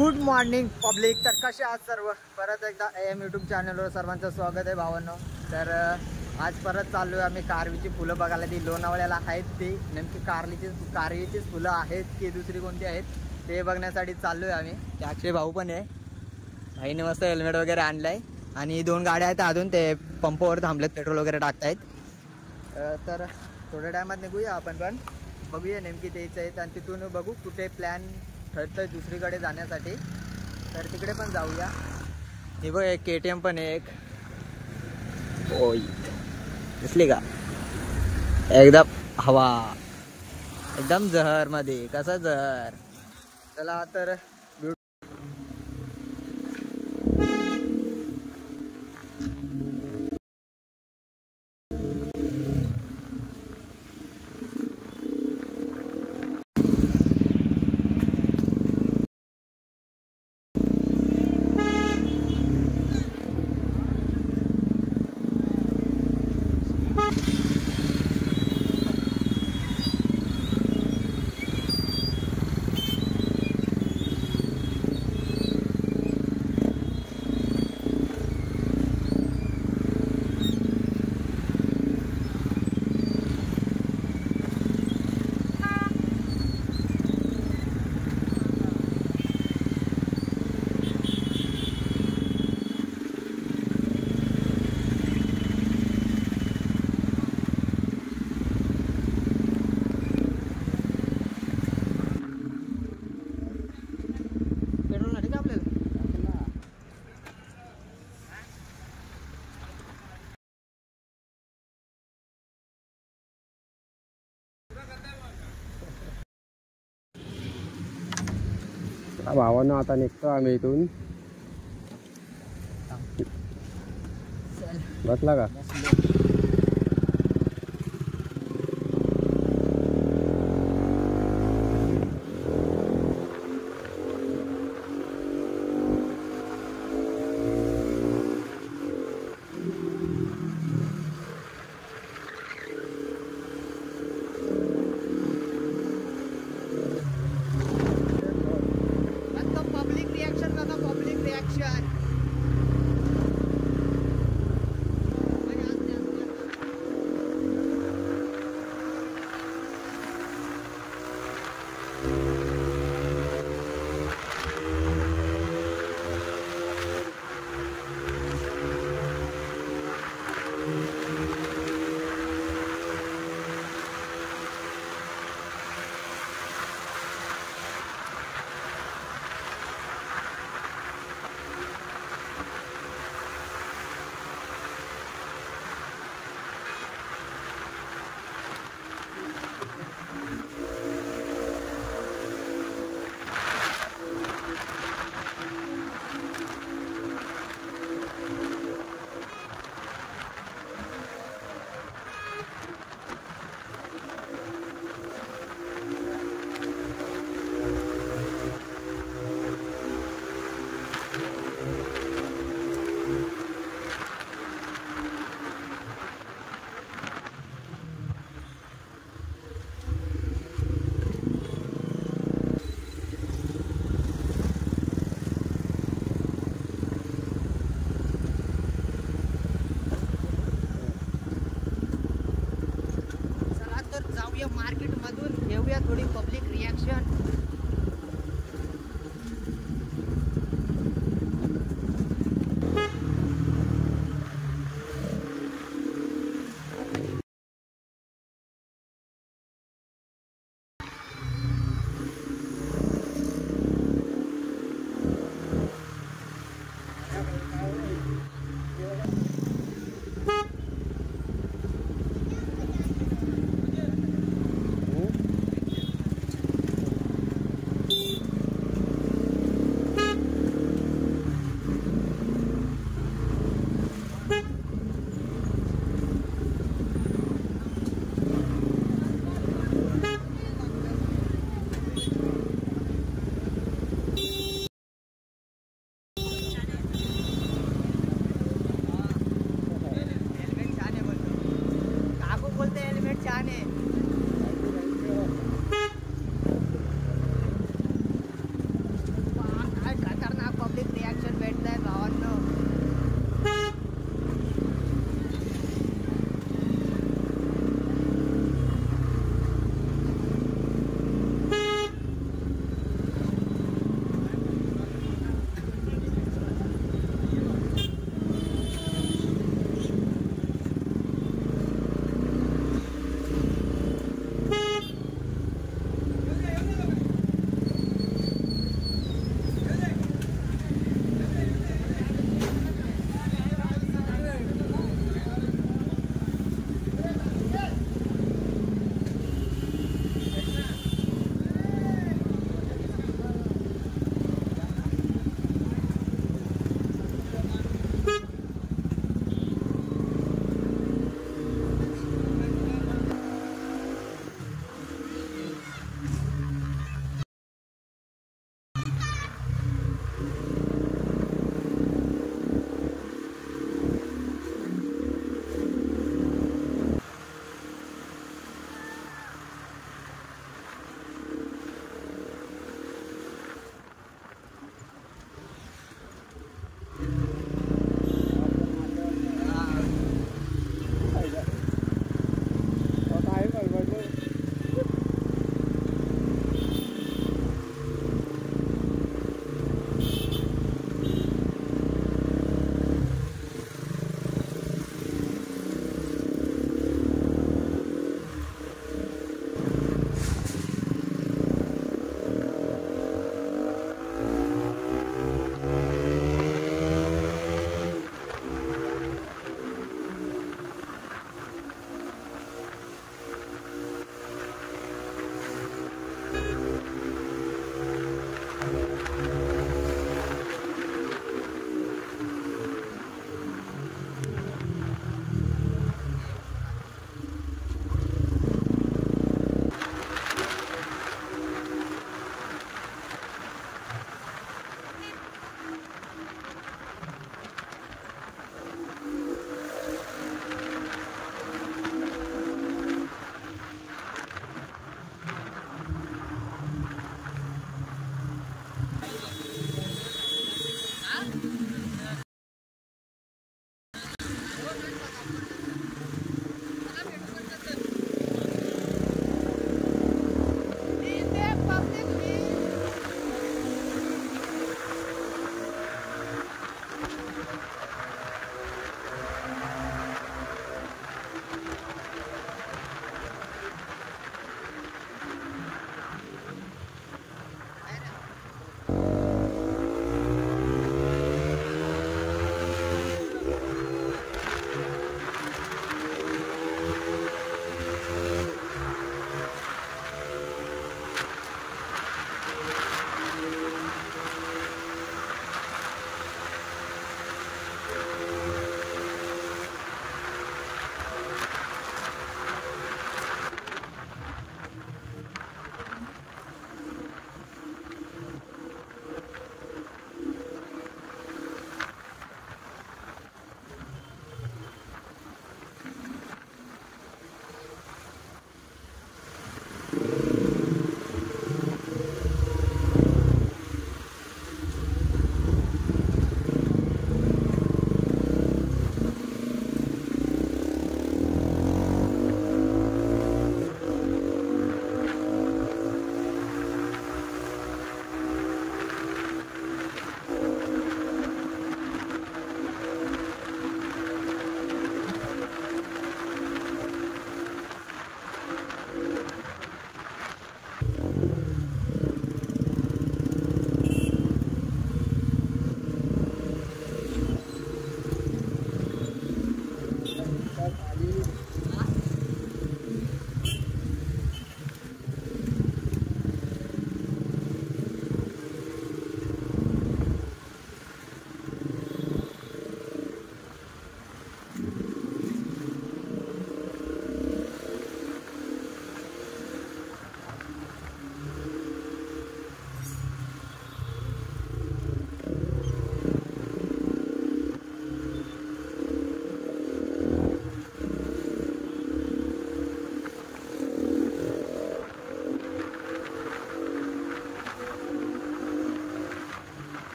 Good morning public. तर कसे आहात सर्व? परत एकदा AM यूट्यूब चॅनलवर सर्वांचं स्वागत आहे भावांनो. तर आज परत चाललो आहे आम्ही कारवीची फुलं बघायला. ती लोणावळ्याला आहेत, ती नेमकी कारवीचीच फुलं आहेत की दुसरी कोणती आहेत ते बघण्यासाठी चाललो आहे आम्ही. ते अक्षय भाऊ पण आहे, भाईने मस्त हेल्मेट वगैरे आणलं आहे आणि 2 गाड्या आहेत अजून, ते पंपावर थांबलेत, पेट्रोल वगैरे टाकतायत. तर थोड्या टायमात निघूया आपण पण, बघूया नेमकी तेच आहेत आणि तिथून बघू कुठे प्लॅन ठरतोय दुसरीकडे जाण्यासाठी, तर तिकडे पण जाऊया. हे बघ एक KTM पण आहे एक. ओय दिसली का? एकदम हवा, एकदम जहर मध्ये. कसा जहर. चला तर भावांना आता निघतो आम्ही इथून. बसला का? मार्केट मधून घेऊया थोडी पब्लिक रिॲक्शन.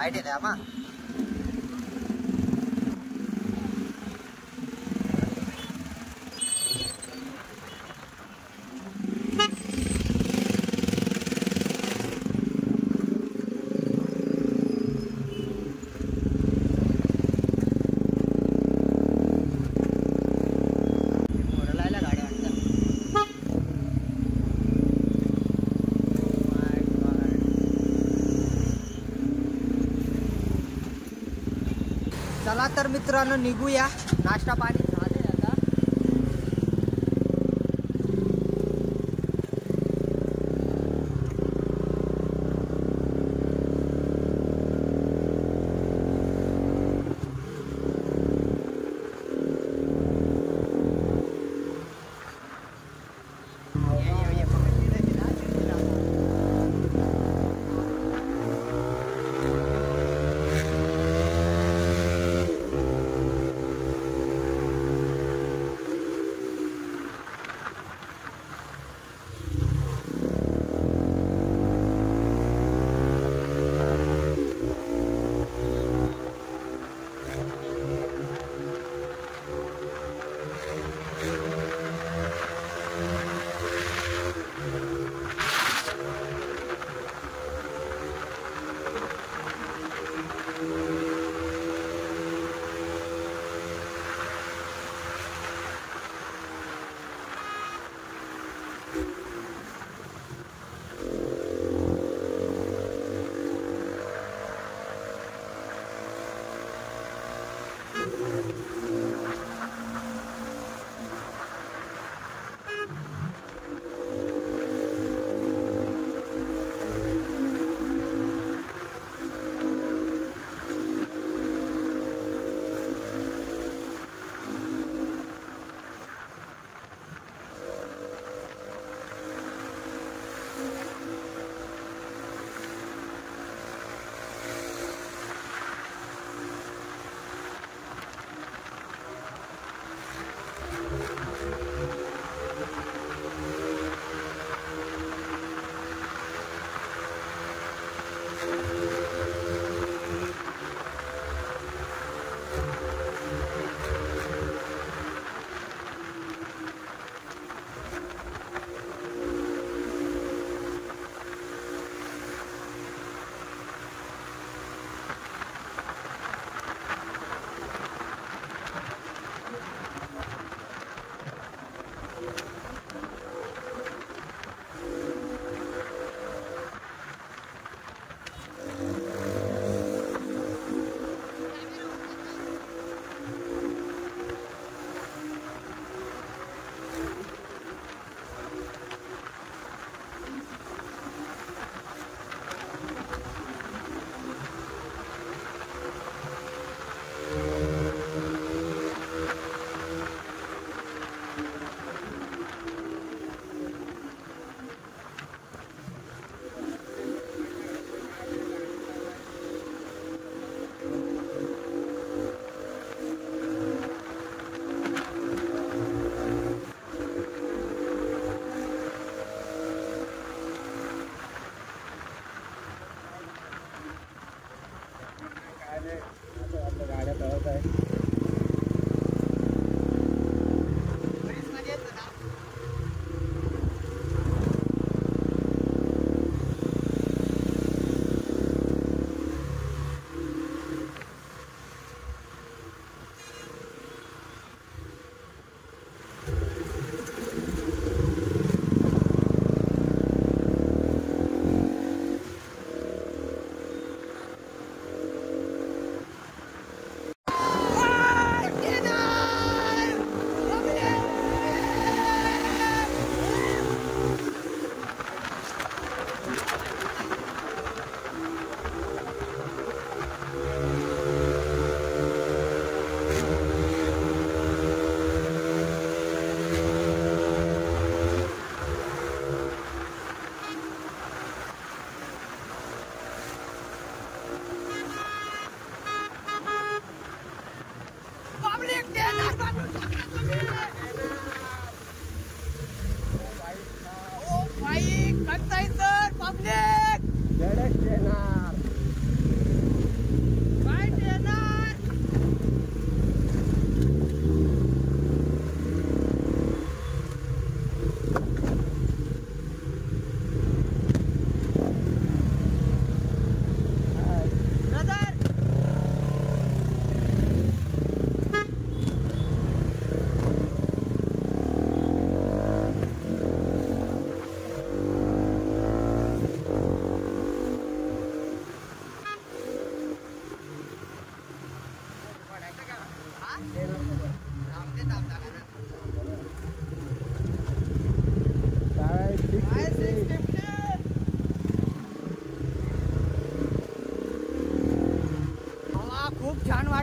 लाईट येते आम्हा. चला तर मित्रांनो निघूया. नाश्ता पाणी झाले आता.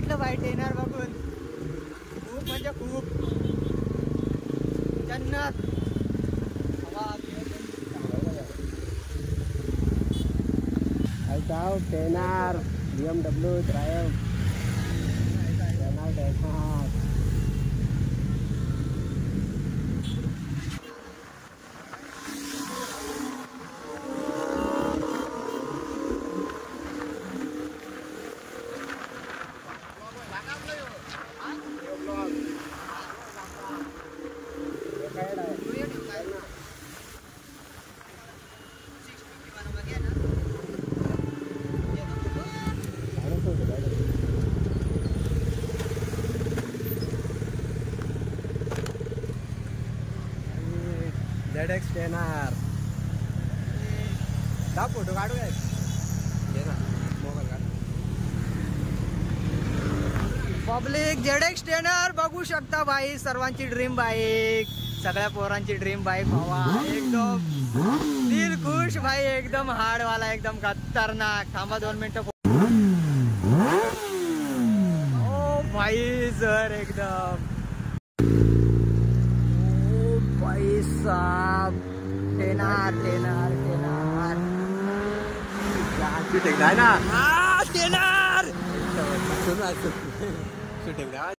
वाटलं भाई टेनर बघून, खूप म्हणजे खूप जन्नत. जाओ टेनर BMW ड्राइव टेनर. ZX टेनर. जा फोटो काढू काय? घे ना मोबाईल काढ. पब्लिक ZX टेनर बघू शकता भाई, सर्वांची ड्रीम बाईक, सगळ्या पोरांची ड्रीम बाईक भावा. एकदम दिल खुश भाई, एकदम हार्ड वाला, एकदम खतरनाक. थांबा 2 मिनिटं. ओ भाई सर एकदम, ओ भाई साहब, टेनर टेनर टेनर. शूटिंग आहे ना. टेनर शूटिंग आहे.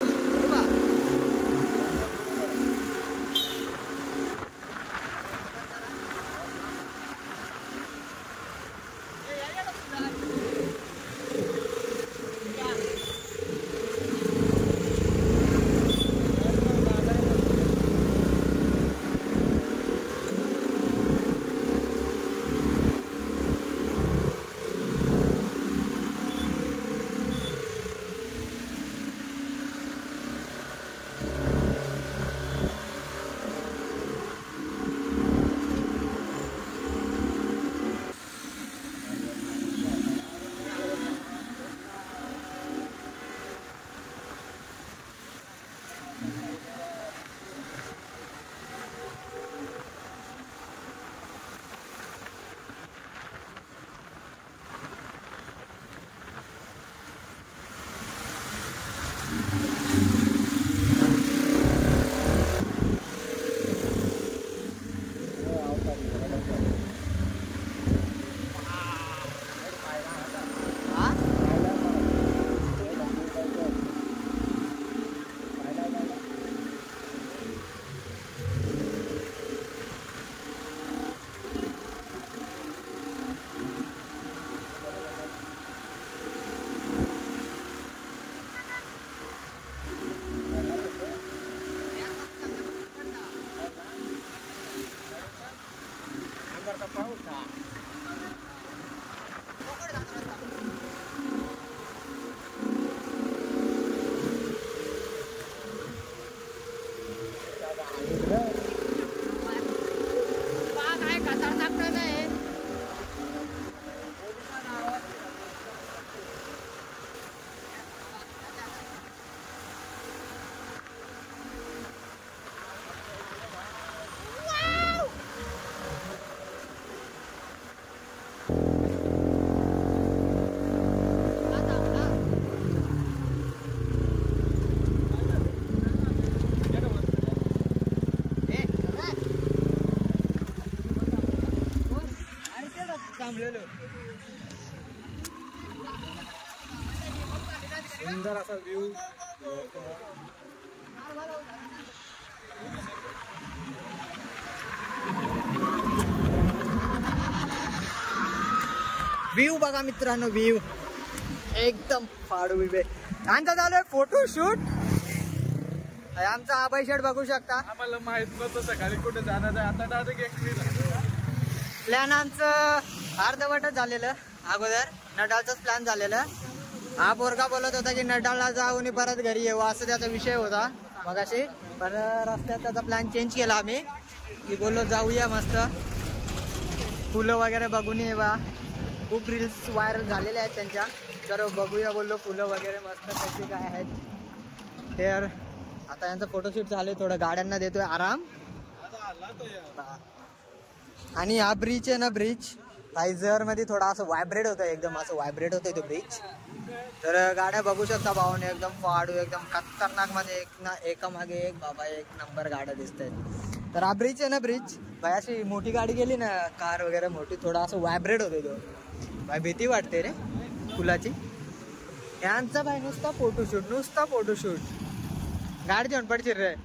सुंदर असा व्ह्यू. व्ह्यू बघा मित्रांनो, व्ह्यू एकदम फाडू विवे. आमचा चालू आहे फोटोशूट. आमचा आबाई शेट बघू शकता. आम्हाला माहित नव्हतं सकाळी कुठे जाणार आहे, आता डायरेक्ट प्लॅन आमचं अर्धवटच झालेलं. अगोदर नडालचाच प्लॅन झालेलं. हा पोरगा बोलत होता की नडालला जाऊन परत घरी येऊ, असं त्याचा विषय होता मगाशी. पण रस्त्यात त्याचा प्लॅन चेंज केला आम्ही, की बोललो जाऊया मस्त फुलं वगैरे बघून ये बा. खूप रील्स व्हायरल झालेल्या आहेत त्यांच्या, तर बघूया बोललो फुलं वगैरे मस्त कशी काय आहेत. तर आता यांचं फोटोशूट झाले, थोडं गाड्यांना देतोय आराम. आणि हा ब्रिज आहे ना, ब्रिज पायझर मध्ये थोडा असं व्हायब्रेट होतं, एकदम असं व्हायब्रेट होतंय तो ब्रिज. तर गाड्या बघू शकता भाऊने एकदम फाडू एकदम खतरनाक मध्ये एका मागे एक बाबा एक नंबर गाड्या दिसत आहेत. तर हा ब्रिज आहे ना ब्रिज भाई अशी मोठी गाडी गेली ना कार वगैरे मोठी थोडा असं व्हायब्रेट होतो तो भाई भीती वाटते रे फुलाची. यांचा भाई नुसता फोटोशूट गाडी घेऊन पडशील रे.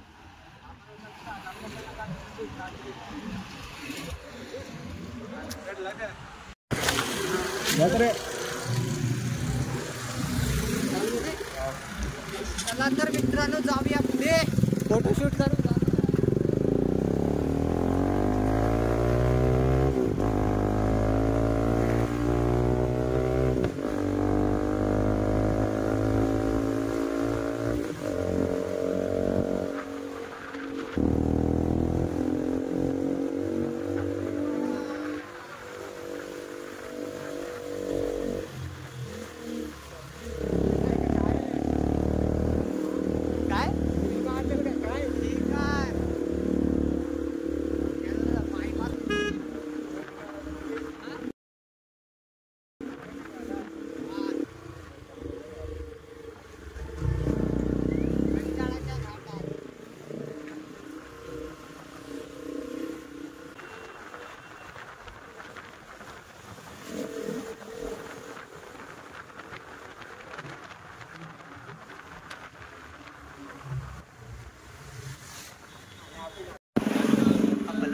चला तर मित्रांनो जाऊया पुढे फोटोशूट करू.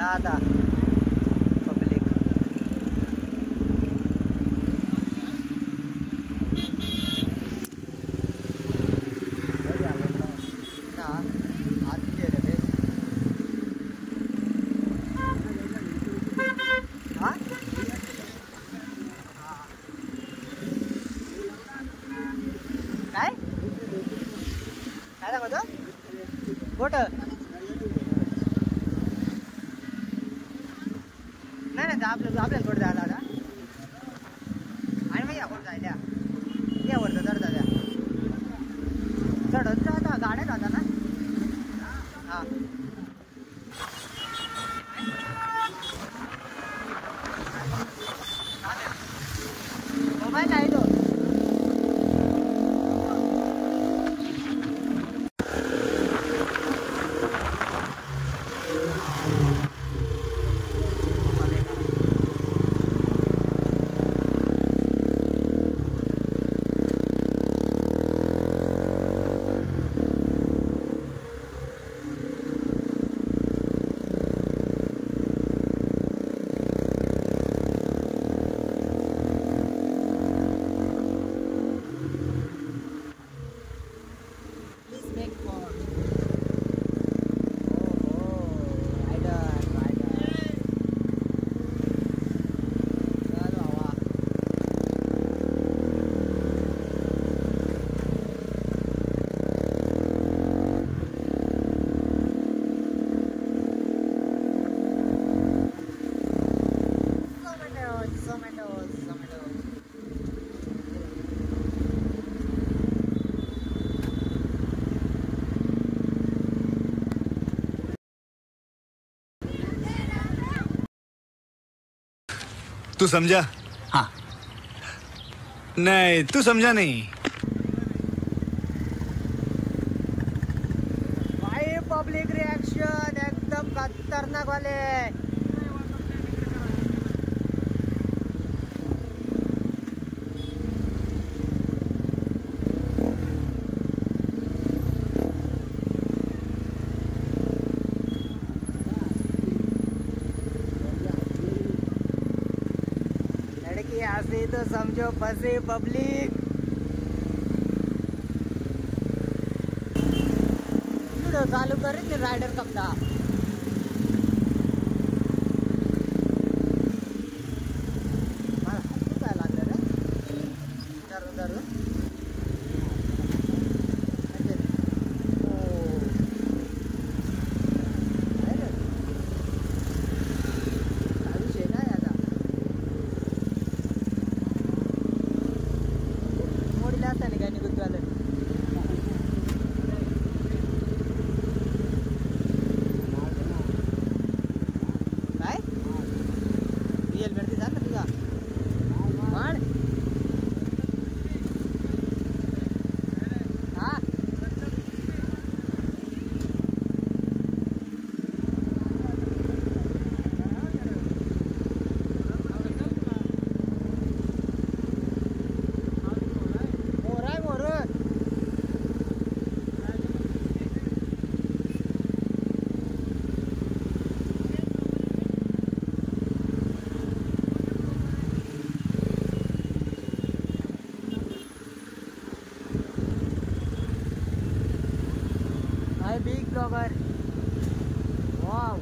आता पब्लिक काय काय दाखवतो बोट नाही आपल्याला थोडं जायला आता आणि मग या कोण जायला यावर तर चढता द्या चढत जाता गाड्या जाता ना. हा मोबाईल आहे तो. तू समझा? हाँ. नहीं तू समझा नहीं. भाई पब्लिक रिएक्शन एकदम खतरनाक वाले. ऐसे तो समझो फंसे पब्लिक. चालू कर ते राइडर कपड़ा ब्लॉगर. वाव.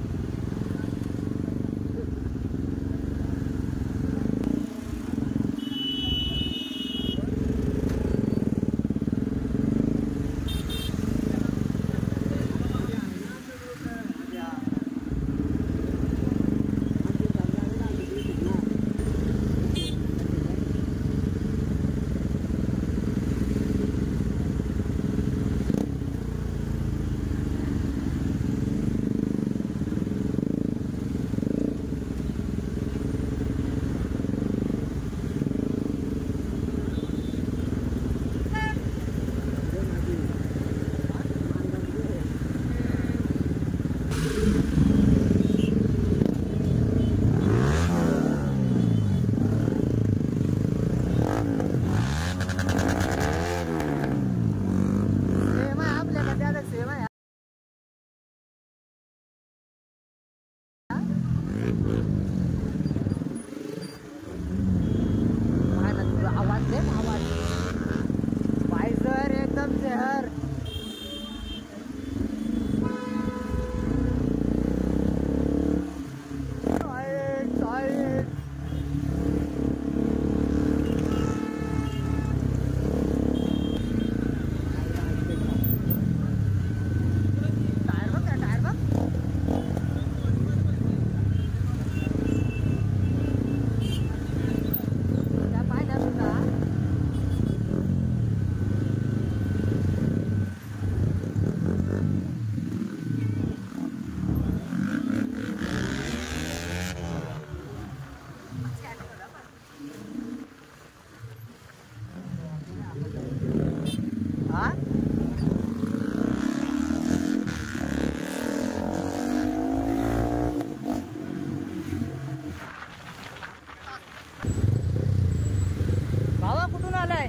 भावा कुठून आलाय?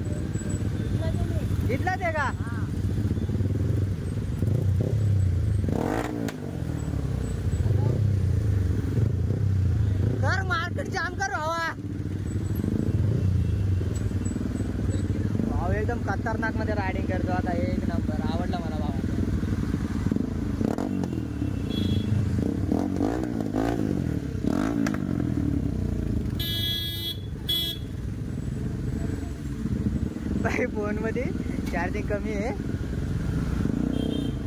इथलाच आहे का? कर मार्केट जाम कर भावा. भाऊ एकदम खतरनाक मध्ये रायडिंग करतो आता. एक नंबर आवडला मला भावा. फोन मध्ये चार्जिंग कमी आहे.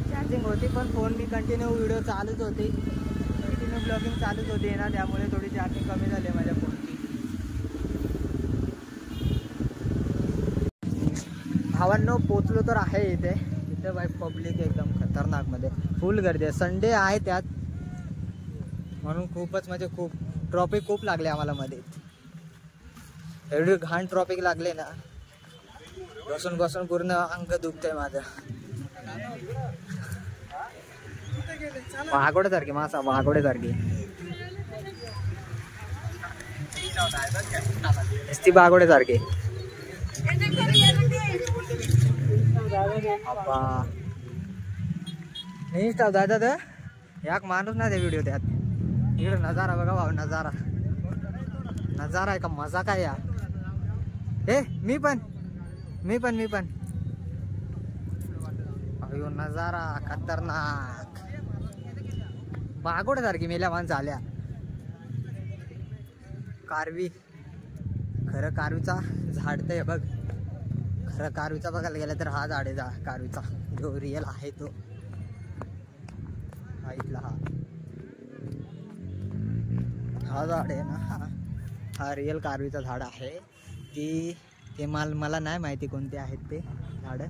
चार्जिंग होती पण फोन मी कंटिन्यू व्हिडिओ चालूच होती. कंटिन्यू ब्लॉगिंग चालूच होती ना, त्यामुळे थोडी चार्जिंग कमी झाली माझ्या फोनची. भावांनो पोचलो तर आहे इथे. इथे बाय पब्लिक एकदम खतरनाक मध्ये फुल गर्दी आहे. संडे आहे त्यात म्हणून खूपच म्हणजे खूप ट्रॉफिक खूप लागले आम्हाला मध्ये. एवढी घाण ट्रॉफिक लागले ना, बसून बसून पूर्ण अंग दुखतंय माझं. महागोड्यासारखी मासा, महागोड्यासारखी ती बागोड्यासारखी. इंस्टा जायचं तर एक माणूस नाही ते व्हिडिओ त्यात. इकडे नजारा बघा भाऊ, नजारा. नजारा आहे का मजा काय या. हे मी पण अयो नजारा खतरनाक. बागोड्यासारखी मेल्या माणसं आल्या. कारवी, खरं कारवीचा झाड ते बघ. खरं कारवीचा बघायला गेलं तर हा झाड आहे कारवीचा, जो रिअल आहे तो. हा इथला हा झाड आहे ना, हा रिअल कारवीचा झाड आहे. ते मला नाही माहिती कोणते आहेत ते झाड.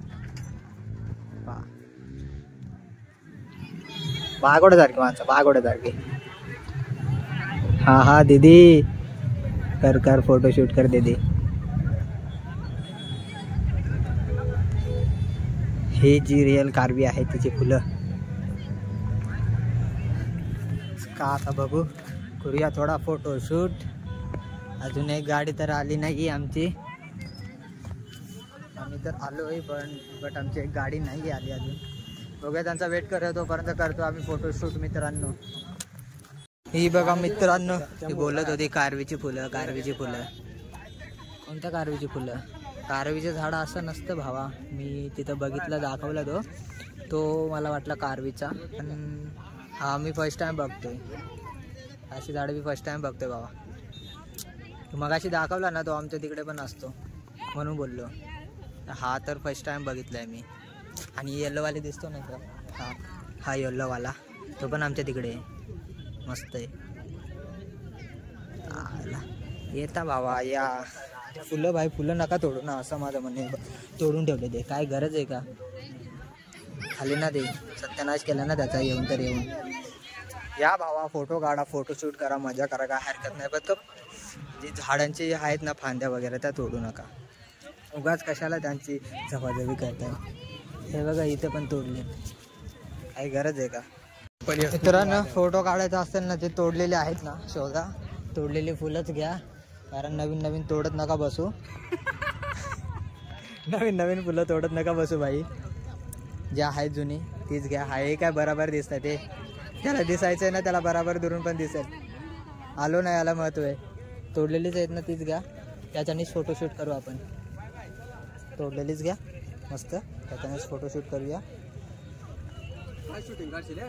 बागोड्यासारखी माणसं, बागोड्यासारखी. हा दीदी कर फोटोशूट कर दीदी. हे जी रिअल कारवी आहे तिची फुलं का आता बघू, करूया थोडा फोटोशूट. अजून एक गाडी तर आली नाही आमची. आम्ही तर आलोय बट आमची एक गाडी नाही आली अजून. बघूया त्यांचा वेट करतो, तोपर्यंत करतो आम्ही फोटोशूट मित्रांनो. ही बघा मित्रांनो, ती बोलत होती कारवीची फुलं. कोणत्या कारवीची फुलं? कारवीचे झाड असं नसतं भावा. मी तिथं बघितलं, दाखवलं तो. तो मला वाटला कारवीचा, पण हा मी फर्स्ट टाइम बघतोय. अशी झाडं मी फर्स्ट टाइम बघतोय बाबा. मगाशी दाखवला ना तो आमच्या तिकडे पण असतो म्हणून बोललो. हा तर फर्स्ट टाइम बघितलाय मी. आणि येल्लोवाले दिसतो ना तर हा येल्लोवाला तो पण आमच्या तिकडे मस्त आहे. येता बाबा या. फुलं भाई फुलं नका तोडू ना असं माझं म्हणणे. तोडून ठेवले ते काय गरज आहे का? खाली ना ते सत्यानाश केला ना त्याचा येऊन तर येऊन. या भावा फोटो काढा, फोटोशूट करा, मजा करा, काय हरकत नाही. फक्त जी झाडांची आहेत ना फांद्या वगैरे त्या तोडू नका. उगाच कशाला त्यांची जबाजबी करताय. हे बघा इथे पण तोडले, काही गरज आहे का? मित्रांनो फोटो काढायचा असेल ना ते तोडलेले आहेत ना शोधा. तोडलेली फुलंच घ्या, कारण नवीन नवीन तोडत नका बसू. नवीन नवीन फुलं तोडत नका बसू भाई. ज्या आहेत जुनी तीच घ्या. हा हे काय बराबर दिसतं ते त्याला दिसायचं आहे ना, त्याला बराबर दुरून पण दिसेल. आलो ना याला महत्व आहे. तोडलेलीच आहेत ना तीच घ्या, त्याच्यानेच फोटोशूट करू आपण. तोडलेलीच घ्या मस्त, त्याच्यानेच फोटोशूट करूया. शूटिंग काढशील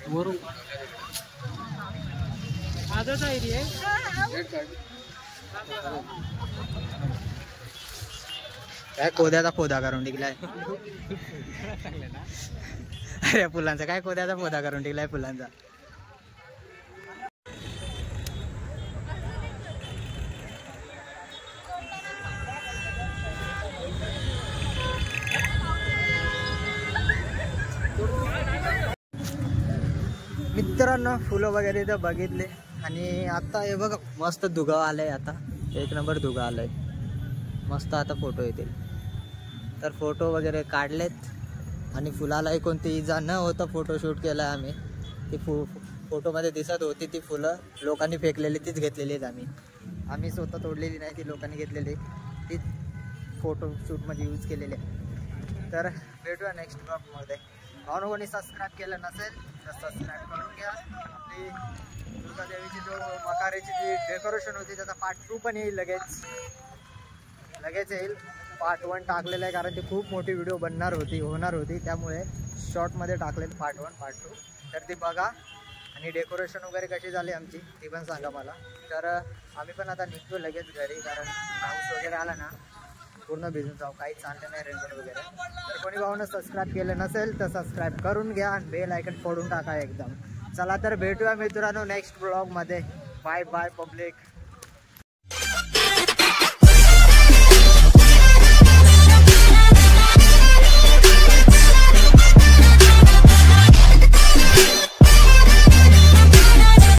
वरून आजच आहे रे. काय कोद्याचा पोदा करून टिकलाय. अरे फुलांचा काय कोद्याचा पोदा करून टिकलाय फुलांचा. मित्रांनो फुलं वगैरे तर बघितले. आणि आता हे बघा मस्त दुगाव आलंय. आता एक नंबर दुगा आलाय मस्त. आता फोटो येतील तर फोटो वगैरे काढलेत. आणि फुलालाही कोणती इजा न होता फोटोशूट केला आम्ही. ती फोटोमध्ये दिसत होती ती फुलं लोकांनी फेकलेली तीच घेतलेली आहेत आम्ही स्वतः तोडलेली नाही, ती लोकांनी घेतलेली तीच फोटोशूटमध्ये यूज केलेली आहे. तर भेटूया नेक्स्ट ब्लॉगमध्ये. भावना कोणी सबस्क्राईब केलं नसेल तर सबस्क्राईब करून घ्या. आपली दुर्गादेवीची जो मकारेची जी डेकोरेशन होती त्याचा पार्ट 2 पण येईल लगेच येईल. पार्ट 1 टाकलेलं आहे कारण ती खूप मोठी व्हिडिओ होणार होती त्यामुळे शॉर्टमध्ये टाकलेलं पार्ट 1 पार्ट 2. तर ती बघा. आणि डेकोरेशन वगैरे कशी झाली आमची ती पण सांगा मला. तर आम्ही पण आता निघतो लगेच घरी, कारण पाऊस वगैरे आला ना पूर्ण भिजून जाऊ, काही चाललं नाही रेनकोट वगैरे. तर कोणी भावानं सबस्क्राईब केलं नसेल तर सबस्क्राईब करून घ्या आणि बेल आयकन फोडून टाका एकदम. चला तर भेटूया मित्रांनो नेक्स्ट ब्लॉगमध्ये. Bye bye public.